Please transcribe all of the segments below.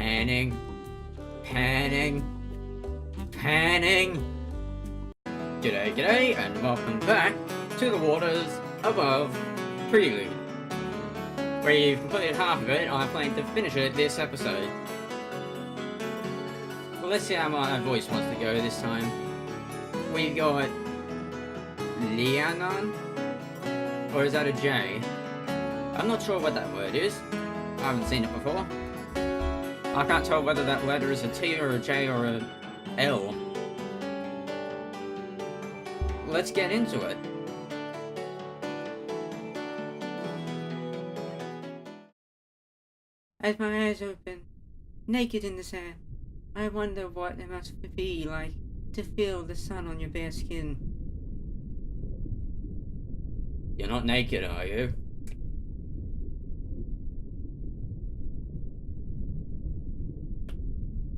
Panning, panning, panning. G'day, g'day, and welcome back to the waters above Prelude. We've completed half of it. I plan to finish it this episode. Well, let's see how my voice wants to go this time. We got Lianon, or is that a J? I'm not sure what that word is. I haven't seen it before. I can't tell whether that letter is a T or a J or a L. Let's get into it. As my eyes open, naked in the sand, I wonder what it must be like to feel the sun on your bare skin. You're not naked, are you?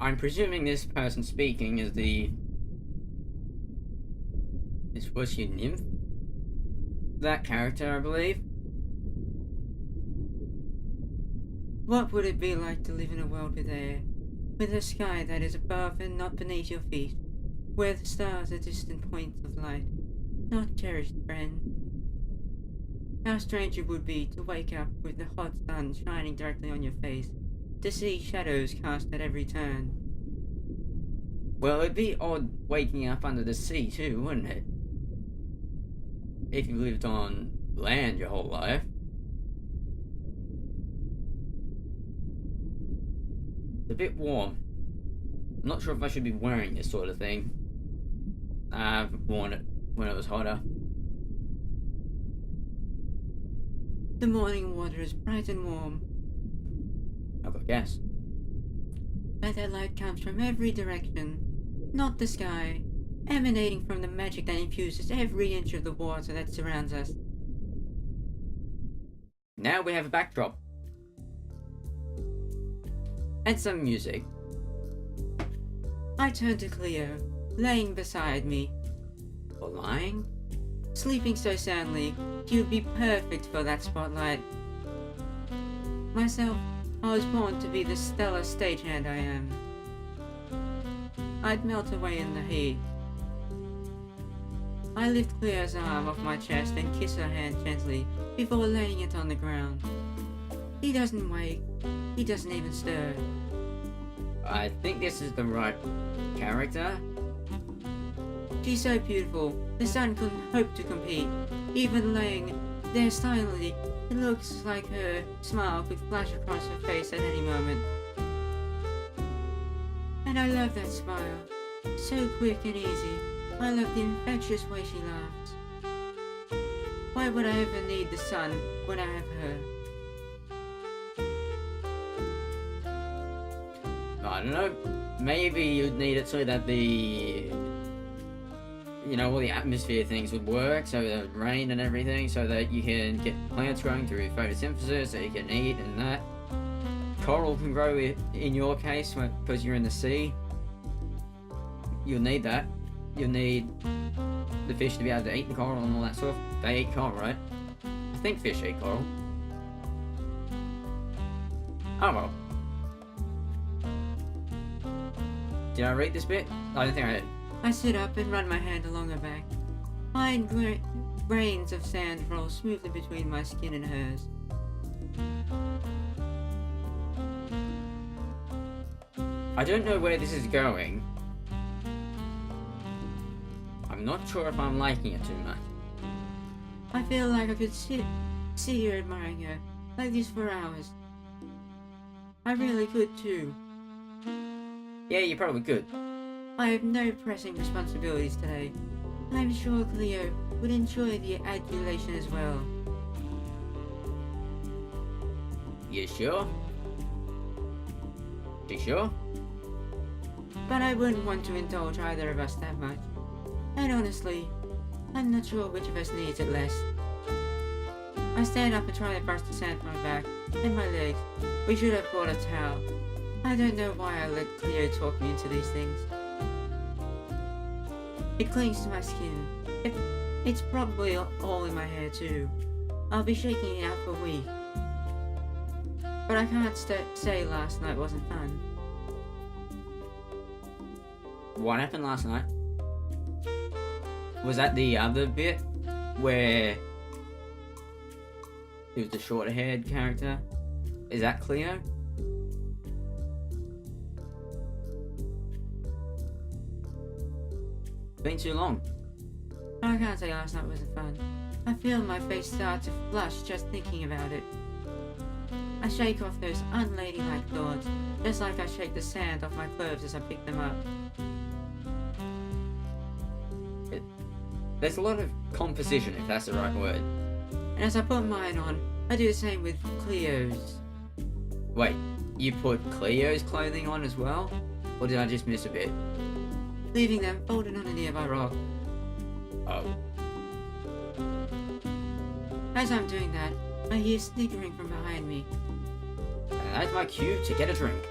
I'm presuming this person speaking is was she a nymph? That character, I believe. What would it be like to live in a world with air, with a sky that is above and not beneath your feet, where the stars are distant points of light, not cherished friend? How strange it would be to wake up with the hot sun shining directly on your face, to see shadows cast at every turn. Well, it'd be odd waking up under the sea too, wouldn't it? If you lived on land your whole life. It's a bit warm. I'm not sure if I should be wearing this sort of thing. I've worn it when it was hotter. The morning water is bright and warm, I've got a guess. but that light comes from every direction, not the sky, emanating from the magic that infuses every inch of the water that surrounds us. Now we have a backdrop. And some music. I turn to Cleo, laying beside me, Or lying? sleeping so soundly she would be perfect for that spotlight. Myself, I was born to be the stellar stagehand I am. I'd melt away in the heat. I lift Cleo's arm off my chest and kiss her hand gently before laying it on the ground. He doesn't wake. He doesn't even stir. I think this is the right character. She's so beautiful, the sun couldn't hope to compete. Even laying there silently, it looks like her smile could flash across her face at any moment. And I love that smile. So quick and easy. I love the infectious way she laughs. Why would I ever need the sun when I have her? I don't know. Maybe you'd need it so that all the atmosphere things would work, so the rain and everything, so that you can get plants growing through photosynthesis, so you can eat and that. Coral can grow in your case because you're in the sea. You'll need that. You'll need the fish to be able to eat the coral and all that stuff. They eat coral, right? I think fish eat coral. Oh well. Did I read this bit? I don't think I did. I sit up and run my hand along her back. Fine grains of sand roll smoothly between my skin and hers. I don't know where this is going. I'm not sure if I'm liking it too much. I feel like I could see her admiring her, like this for hours. I really could too. Yeah, you probably could. I have no pressing responsibilities today. I'm sure Cleo would enjoy the adulation as well. You sure? You sure? But I wouldn't want to indulge either of us that much. And honestly, I'm not sure which of us needs it less. I stand up and try to brush the sand from my back and my legs. We should have brought a towel. I don't know why I let Cleo talk me into these things. It clings to my skin. It's probably all in my hair too. I'll be shaking it out for a week. But I can't say last night wasn't fun. what happened last night? Was that the other bit where it was the short-haired character? Is that Cleo? Been too long. I can't say last night wasn't fun. I feel my face start to flush just thinking about it. I shake off those unladylike thoughts, just like I shake the sand off my clothes as I pick them up. There's a lot of composition, if that's the right word. And as I put mine on, I do the same with Cleo's. Wait, you put Cleo's clothing on as well? Or did I just miss a bit? Leaving them folded on a nearby rock. Oh. As I'm doing that, I hear sniggering from behind me. And that's my cue to get a drink.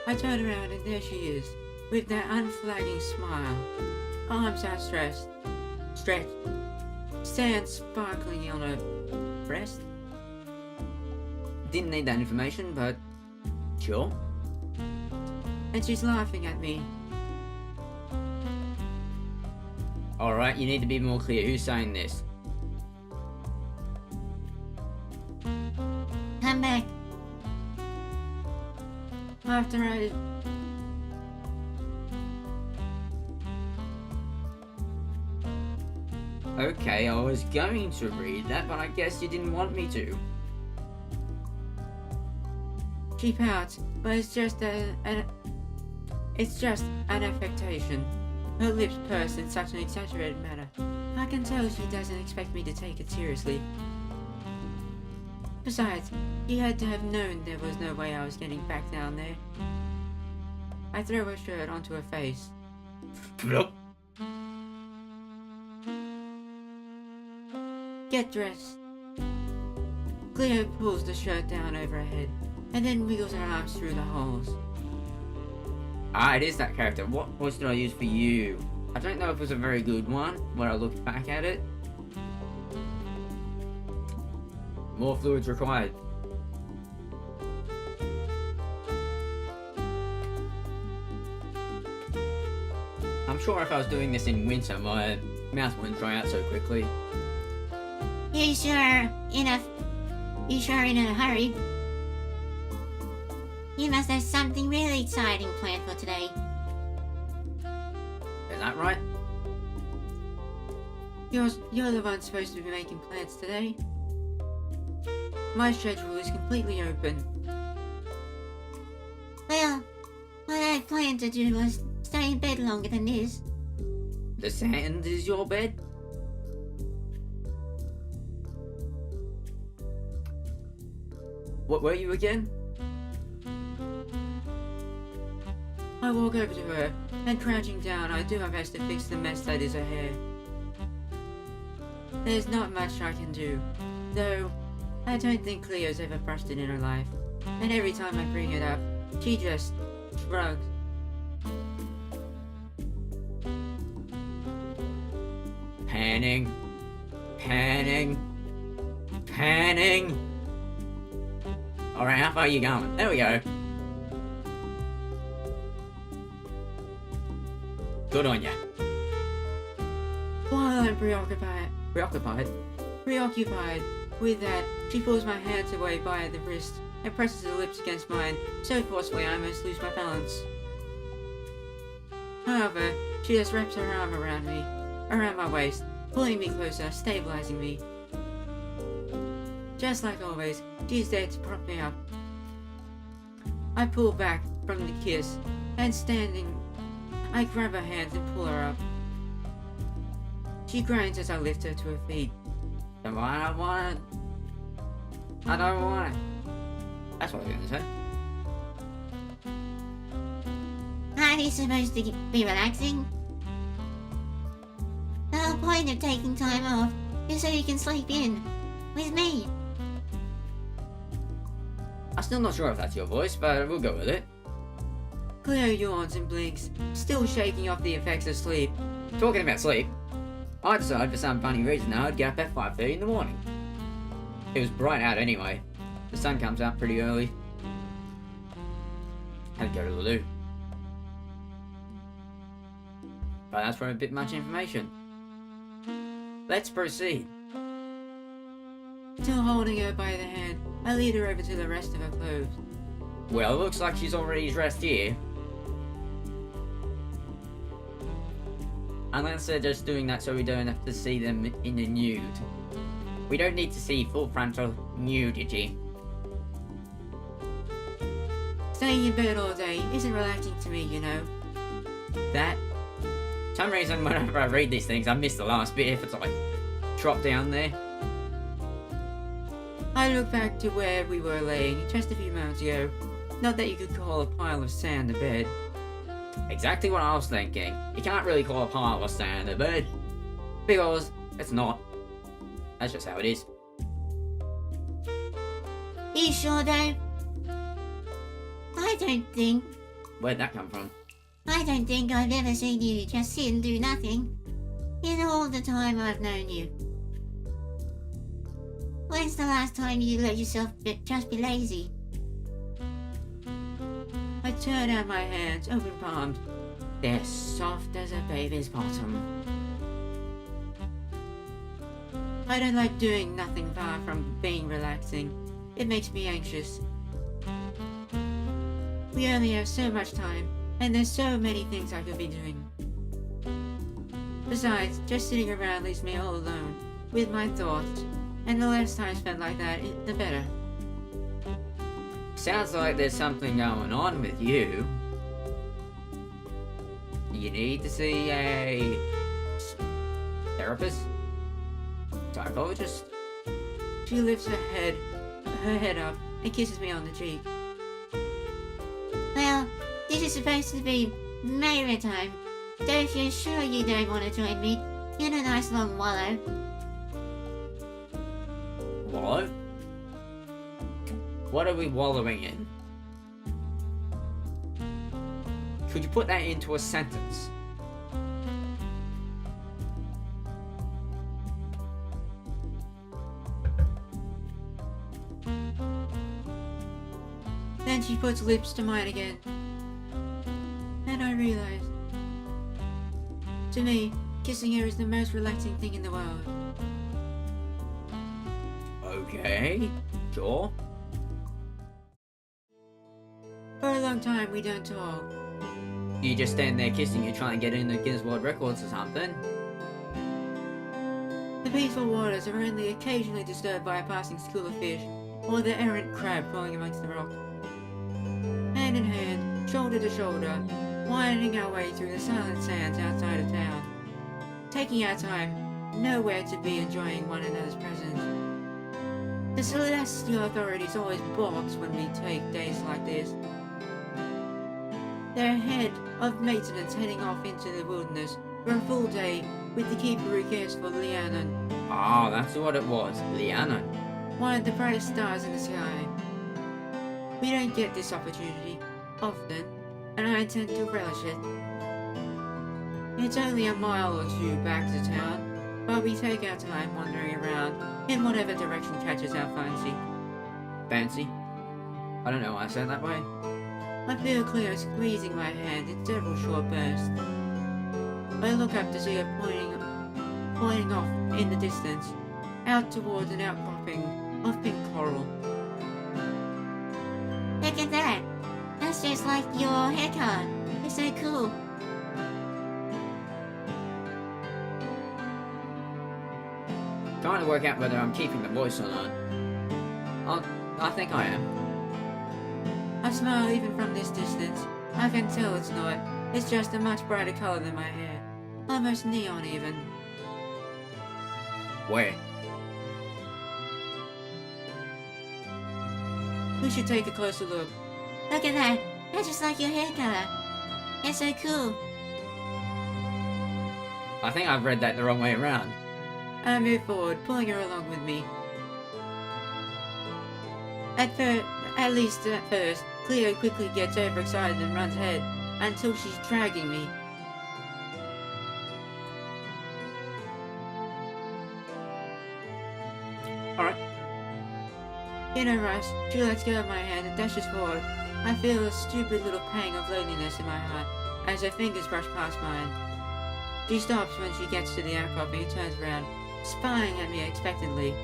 I turn around and there she is, with that unflagging smile. Arms outstretched, sand sparkling on her breast. Didn't need that information, but sure. And she's laughing at me. Alright, you need to be more clear. Who's saying this? Come back. After I... Okay, I was going to read that, but I guess you didn't want me to. She pouts, but it's just an affectation. Her lips purse in such an exaggerated manner. I can tell she doesn't expect me to take it seriously. Besides, she had to have known there was no way I was getting back down there. I throw her shirt onto her face. Get dressed. Cleo pulls the shirt down over her head, and then wiggles her arms through the holes. Ah, it is that character. What voice did I use for you? I don't know if it was a very good one when I look back at it. More fluids required. I'm sure if I was doing this in winter, my mouth wouldn't dry out so quickly. You sure in a hurry? You must have something really exciting planned for today. Is that right? You're the one supposed to be making plans today. My schedule is completely open. Well, what I planned to do was stay in bed longer than this. The sand is your bed? What were you again? I walk over to her, and crouching down, I do my best to fix the mess that is her hair. There's not much I can do, though I don't think Cleo's ever brushed it in her life, and every time I bring it up, she just shrugs. Panning. Panning. Panning. Alright, how far are you going? There we go. Good on ya. While I'm preoccupied with that, she pulls my hands away by the wrist and presses her lips against mine so forcefully I almost lose my balance. However, she just wraps her arm around me, around my waist, pulling me closer, stabilizing me. Just like always, she's there to prop me up. I pull back from the kiss, and standing, I grab her hands and pull her up. She groans as I lift her to her feet. I don't want it. I don't want it. That's what I was going to say. Aren't you supposed to be relaxing? The whole point of taking time off is so you can sleep in with me. I'm still not sure if that's your voice, but we'll go with it. Cleo yawns and blinks, still shaking off the effects of sleep. Talking about sleep, I decided for some funny reason I'd get up at 5:30 in the morning. It was bright out anyway. The sun comes out pretty early. Had to go to the loo. But that's probably a bit much information. Let's proceed. Still holding her by the hand, I lead her over to the rest of her clothes. Well, it looks like she's already dressed here. Unless they're just doing that so we don't have to see them in the nude. We don't need to see full frontal nudity. Staying in bed all day isn't relaxing to me, you know. That... For some reason, whenever I read these things, I miss the last bit if it's like, drop down there. I look back to where we were laying just a few moments ago. Not that you could call a pile of sand a bed. Exactly what I was thinking. You can't really call a pile of sand a bed. Because it's not. That's just how it is. You sure though? I don't think Where'd that come from? I've ever seen you just sit and do nothing in all the time I've known you. When's the last time you let yourself just be lazy? I turn out my hands, open palmed. They're soft as a baby's bottom. I don't like doing nothing far from being relaxing. It makes me anxious. We only have so much time, and there's so many things I could be doing. Besides, just sitting around leaves me all alone, with my thoughts, and the less time spent like that, the better. Sounds like there's something going on with you. You need to see a... therapist? Psychologist? She lifts her head up, and kisses me on the cheek. Well, this is supposed to be Myra time, so if you're sure you don't want to join me in a nice long wallow. Wallow? What are we wallowing in? Could you put that into a sentence? Then she puts lips to mine again. And I realize, to me, kissing her is the most relaxing thing in the world. Okay, sure. For a long time we don't talk. You just stand there kissing you, try and get in the Guinness World Records or something. The peaceful waters are only occasionally disturbed by a passing school of fish, or the errant crab crawling amongst the rocks. Hand in hand, shoulder to shoulder, winding our way through the silent sands outside of town. Taking our time, nowhere to be enjoying one another's presence. The celestial authorities always balks when we take days like this. They're ahead of maintenance heading off into the wilderness for a full day with the keeper who cares for Rhiannon, Ah, that's what it was. Rhiannon. one of the brightest stars in the sky. We don't get this opportunity often, and I intend to relish it. It's only a mile or two back to town, but we take our time wandering around in whatever direction catches our fancy. Fancy? I don't know why I said it that way. I feel Cleo squeezing my hand in several short bursts. I look up to see her pointing off in the distance, out towards an outcropping of pink coral. Look at that. That's just like your hair color. It's so cool. Trying to work out whether I'm keeping the voice or not. I think I am. I smile even from this distance. I can tell it's not. It's just a much brighter color than my hair. Almost neon even. Where? We should take a closer look. Look at that. That's just like your hair color. It's so cool. I think I've read that the wrong way around. I move forward, pulling her along with me. At least at first, Cleo quickly gets overexcited and runs ahead until she's dragging me. Alright. In a rush, she lets go of my hand and dashes forward. I feel a stupid little pang of loneliness in my heart as her fingers brush past mine. She stops when she gets to the outcropping and turns around, spying at me expectantly.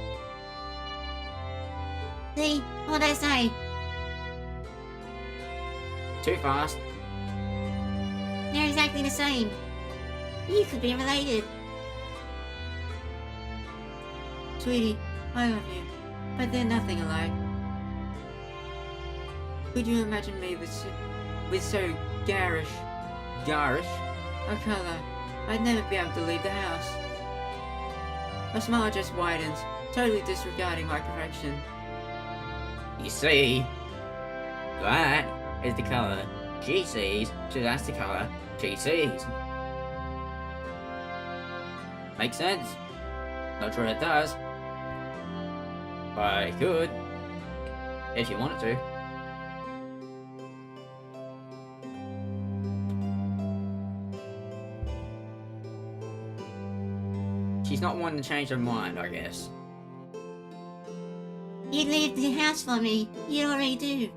See? What'd I say? Too fast. They're exactly the same. You could be related. Sweetie, I love you, but they're nothing alike. Could you imagine me with so garish a colour? I'd never be able to leave the house. Her smile just widens, totally disregarding my correction. You see, that is the colour she sees, so that's the colour she sees. Makes sense. Not sure it does. But I could, if you wanted to. She's not one to change her mind, I guess. You'd leave the house for me. You already do.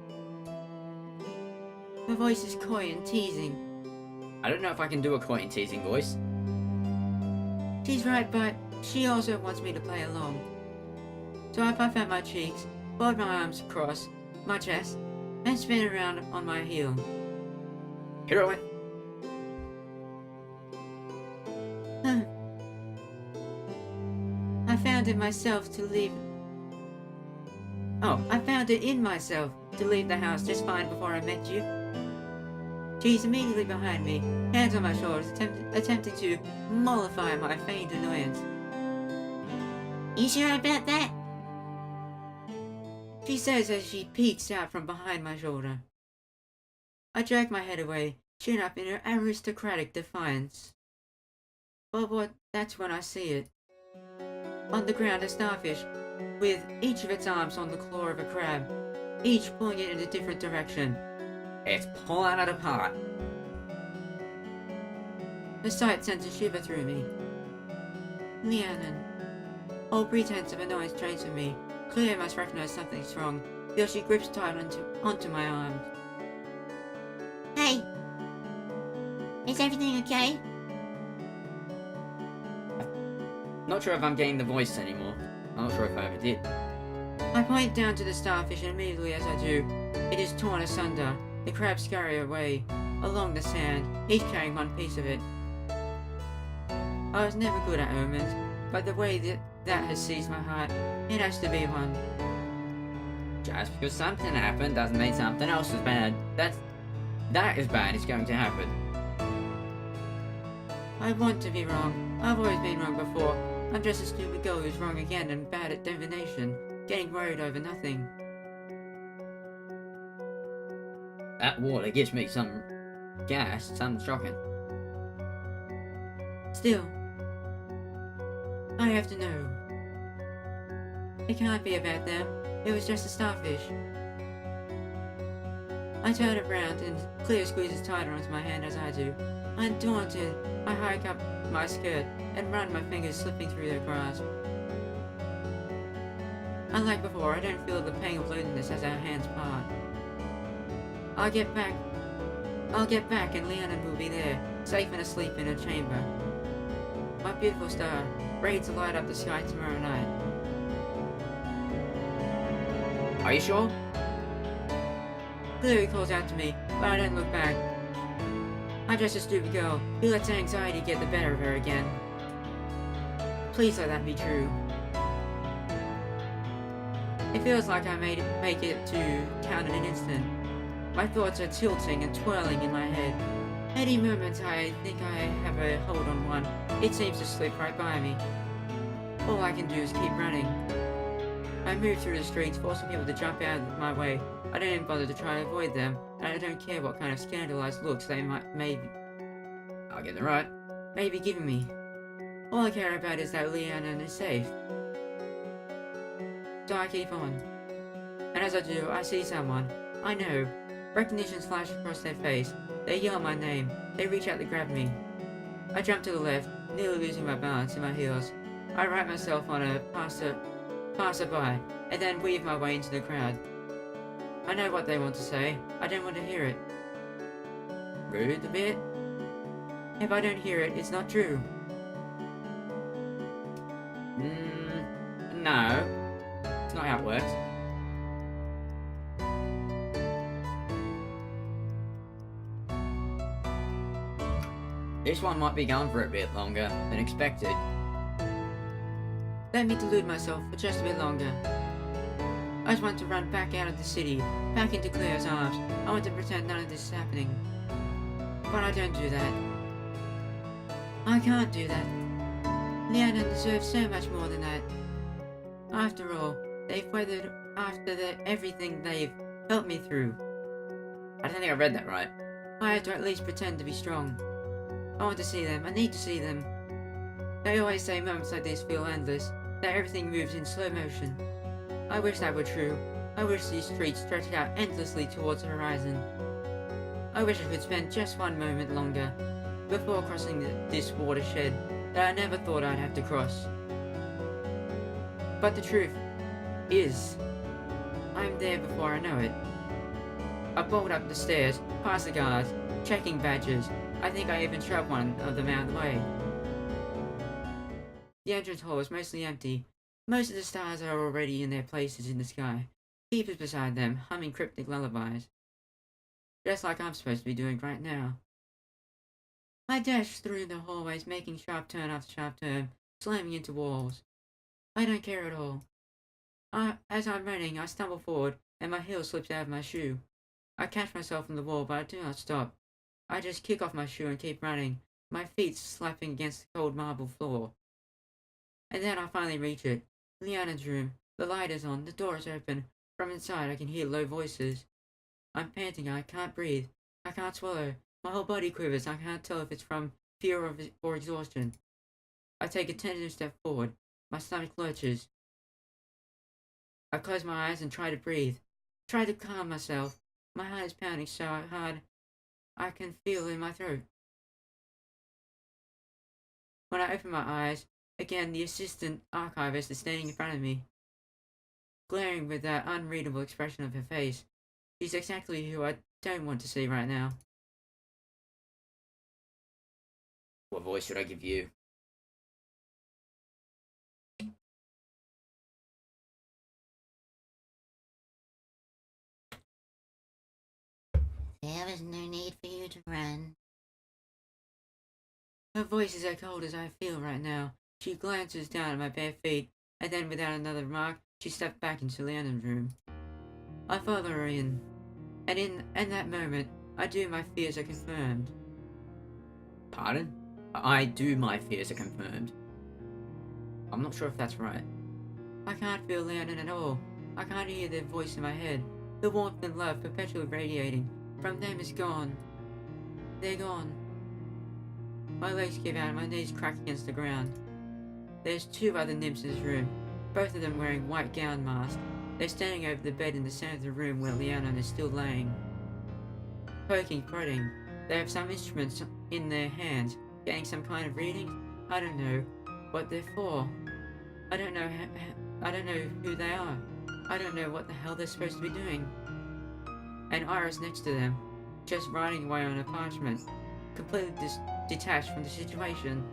Her voice is coy and teasing. I don't know if I can do a coy and teasing voice. She's right, but she also wants me to play along. So I puff out my cheeks, fold my arms across my chest, and spin around on my heel. Heroine. I found it myself to leave. Oh, I found it in myself to leave the house just fine before I met you. She's immediately behind me, hands on my shoulders, attempting to mollify my feigned annoyance. You sure about that? She says as she peeks out from behind my shoulder. I jerk my head away, chin up in her aristocratic defiance. But that's when I see it. On the ground, a starfish, with each of its arms on the claw of a crab, each pulling it in a different direction. It's pulling it apart. The sight sends a shiver through me. Rhiannon. All pretense of annoyance drains from me. Clearly I must recognize something's wrong, till she grips tight onto my arms. Hey. Is everything okay? Not sure if I'm getting the voice anymore. I'm not sure if I ever did. I point down to the starfish and immediately as I do, it is torn asunder. The crabs scurry away, along the sand, each carrying one piece of it. I was never good at omens, but the way that has seized my heart, it has to be one. Just because something happened doesn't mean something else is bad. That is bad is going to happen. I want to be wrong. I've always been wrong before. I'm just a stupid girl who's wrong again and bad at divination, getting worried over nothing. That water gives me some gas, something shocking. Still, I have to know. It can't be about them. It was just a starfish. I turn around and Cleo squeezes tighter onto my hand as I do. Undaunted, I hike up my skirt and run my fingers slipping through their grasp. Unlike before, I don't feel the pain of loneliness as our hands part. I'll get back and Rhiannon will be there, safe and asleep in her chamber. My beautiful star, ready to light up the sky tomorrow night. Are you sure? Cleo calls out to me, but I don't look back. I'm just a stupid girl who lets anxiety get the better of her again. Please let that be true. It feels like I make it to town in an instant. My thoughts are tilting and twirling in my head. Any moment I think I have a hold on one, it seems to slip right by me. All I can do is keep running. I move through the streets, forcing people to jump out of my way. I don't even bother to try to avoid them, and I don't care what kind of scandalized looks they I'll get it right. may be giving me. All I care about is that Rhiannon is safe. So I keep on. And as I do, I see someone. I know. Recognition flashes across their face. They yell my name. They reach out to grab me. I jump to the left, nearly losing my balance in my heels. I right myself on a pass it by, and then weave my way into the crowd. I know what they want to say. I don't want to hear it. Rude a bit? If I don't hear it, it's not true. No. It's not how it works. This one might be going for a bit longer than expected. Let me delude myself for just a bit longer. I just want to run back out of the city, back into Claire's arms. I want to pretend none of this is happening. But I don't do that. I can't do that. Leanna deserves so much more than that. After all, they've weathered everything they've helped me through. I don't think I read that right. I have to at least pretend to be strong. I want to see them. I need to see them. They always say moments like this feel endless, that everything moves in slow motion. I wish that were true. I wish these streets stretched out endlessly towards the horizon. I wish I could spend just one moment longer before crossing this watershed that I never thought I'd have to cross. But the truth is, I'm there before I know it. I bolt up the stairs, past the guards, checking badges. I think I even shoved one of them out of the way. The entrance hall is mostly empty. Most of the stars are already in their places in the sky, keepers beside them, humming cryptic lullabies. Just like I'm supposed to be doing right now. I dash through the hallways, making sharp turn after sharp turn, slamming into walls. I don't care at all. As I'm running, I stumble forward, and my heel slips out of my shoe. I catch myself on the wall, but I do not stop. I just kick off my shoe and keep running, my feet slapping against the cold marble floor. And then I finally reach it. Leanna's room. The light is on, the door is open. From inside I can hear low voices. I'm panting, I can't breathe. I can't swallow. My whole body quivers, I can't tell if it's from fear or exhaustion. I take a tentative step forward. My stomach lurches. I close my eyes and try to breathe. Try to calm myself. My heart is pounding so hard I can feel it in my throat. When I open my eyes, again the assistant archivist is standing in front of me, glaring with that unreadable expression of her face. She's exactly who I don't want to see right now. What voice should I give you? There is no need for you to run. Her voice is as cold as I feel right now. She glances down at my bare feet, and then without another remark, she steps back into Leanna's room. I follow her in, and in that moment, I do my fears are confirmed. Pardon? I do my fears are confirmed. I'm not sure if that's right. I can't feel Leanna at all. I can't hear their voice in my head. The warmth and love perpetually radiating from them is gone. They're gone. My legs give out and my knees crack against the ground. There's two other nymphs in this room, both of them wearing white gown masks. They're standing over the bed in the center of the room where Leanna is still laying. Poking, prodding. They have some instruments in their hands, getting some kind of reading. I don't know what they're for. I don't know who they are. I don't know what the hell they're supposed to be doing. And Iris next to them, just writing away on a parchment, completely detached from the situation.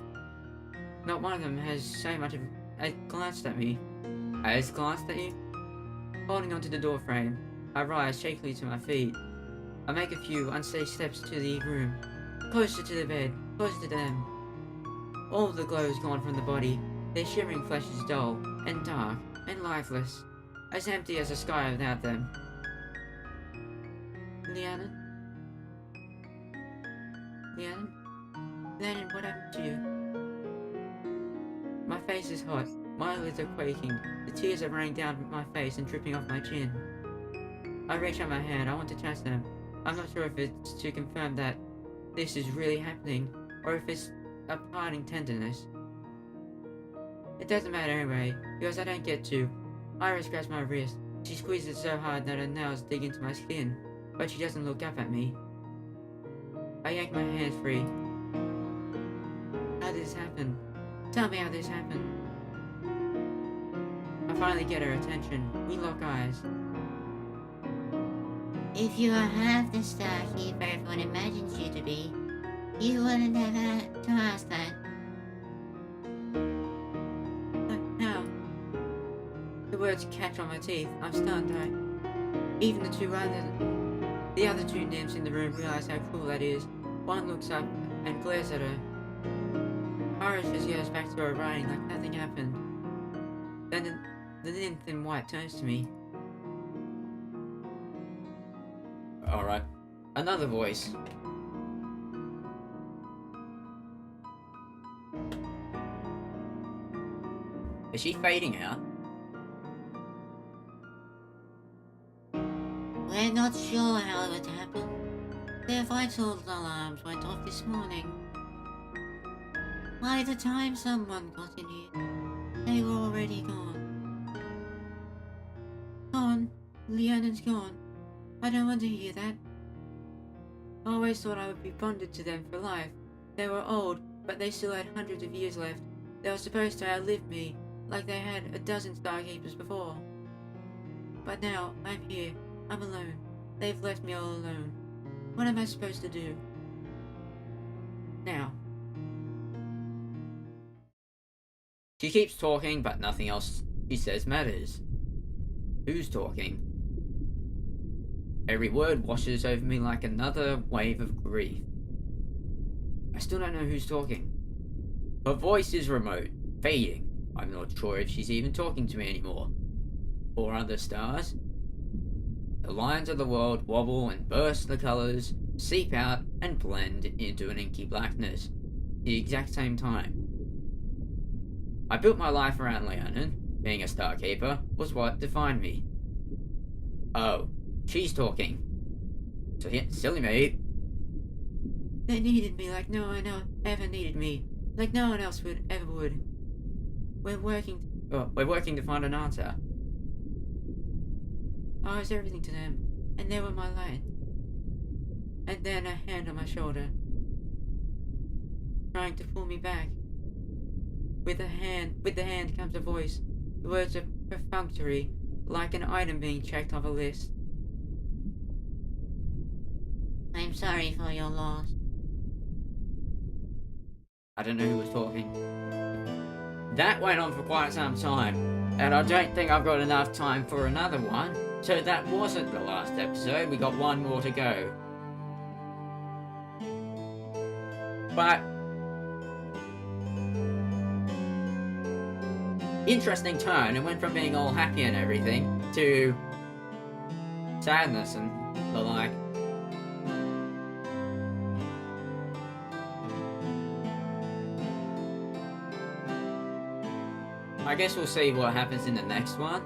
Not one of them has so much as glanced at me. Has glanced at you? Holding onto the door frame, I rise shakily to my feet. I make a few unsteady steps to the room, closer to the bed, closer to them. All the glow is gone from the body. Their shimmering flesh is dull, and dark, and lifeless, as empty as the sky without them. Leanna? Leanna? Leanna, what happened to you? My face is hot, my eyelids are quaking, the tears are running down my face and dripping off my chin. I reach out my hand, I want to touch them. I'm not sure if it's to confirm that this is really happening, or if it's a parting tenderness. It doesn't matter anyway, because I don't get to. Iris grabs my wrist. She squeezes so hard that her nails dig into my skin, but she doesn't look up at me. I yank my hands free. How did this happen? Tell me how this happened. I finally get her attention. We lock eyes. If you are half the Starkeeper everyone imagines you to be, you wouldn't have had to ask that. How? The words catch on my teeth. I'm stunned. Even the other two nymphs in the room realize how cool that is. One looks up and glares at her. Iris just goes back to her writing like nothing happened. Then the nymph in white turns to me. Alright. Another voice. Is she fading out? We're not sure how it happened. Their vital alarms went off this morning. By the time someone got in here, they were already gone. Gone? Leonard's gone. I don't want to hear that. I always thought I would be bonded to them for life. They were old, but they still had hundreds of years left. They were supposed to outlive me, like they had a dozen Starkeepers before. But now, I'm here. I'm alone. They've left me all alone. What am I supposed to do? Now. She keeps talking, but nothing else she says matters. Who's talking? Every word washes over me like another wave of grief. I still don't know who's talking. Her voice is remote, fading. I'm not sure if she's even talking to me anymore. Or other stars. The lines of the world wobble and burst the colours, seep out and blend into an inky blackness at the exact same time. I built my life around Leonin. Being a Starkeeper was what defined me. Oh, she's talking. So yeah, silly me. They needed me like no one else ever needed me. Like no one else ever would. We're working to find an answer. I was everything to them, and they were my light. And then a hand on my shoulder, trying to pull me back. With the hand comes a voice. The words are perfunctory, like an item being checked off a list. I'm sorry for your loss. I don't know who was talking. That went on for quite some time, and I don't think I've got enough time for another one. So that wasn't the last episode, we got one more to go. But interesting turn, it went from being all happy and everything to sadness and the like. I guess we'll see what happens in the next one.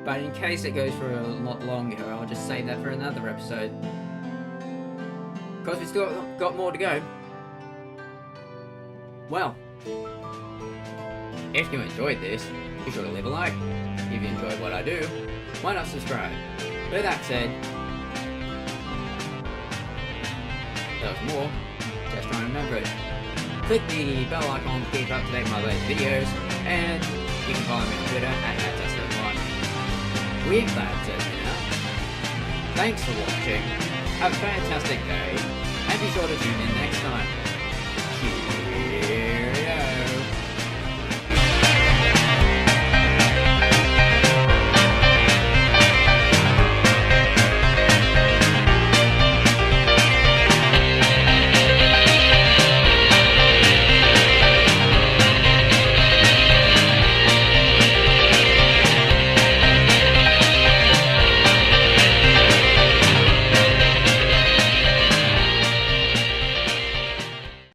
But in case it goes for a lot longer, I'll just save that for another episode. Because we've still got more to go. Well, if you enjoyed this, be sure to leave a like. If you enjoyed what I do, why not subscribe? With that said, there was more, just trying to remember it. Click the bell icon to keep up to date with my latest videos, and you can follow me on Twitter at Matastic1. With that said now, thanks for watching, have a fantastic day, and be sure to tune in next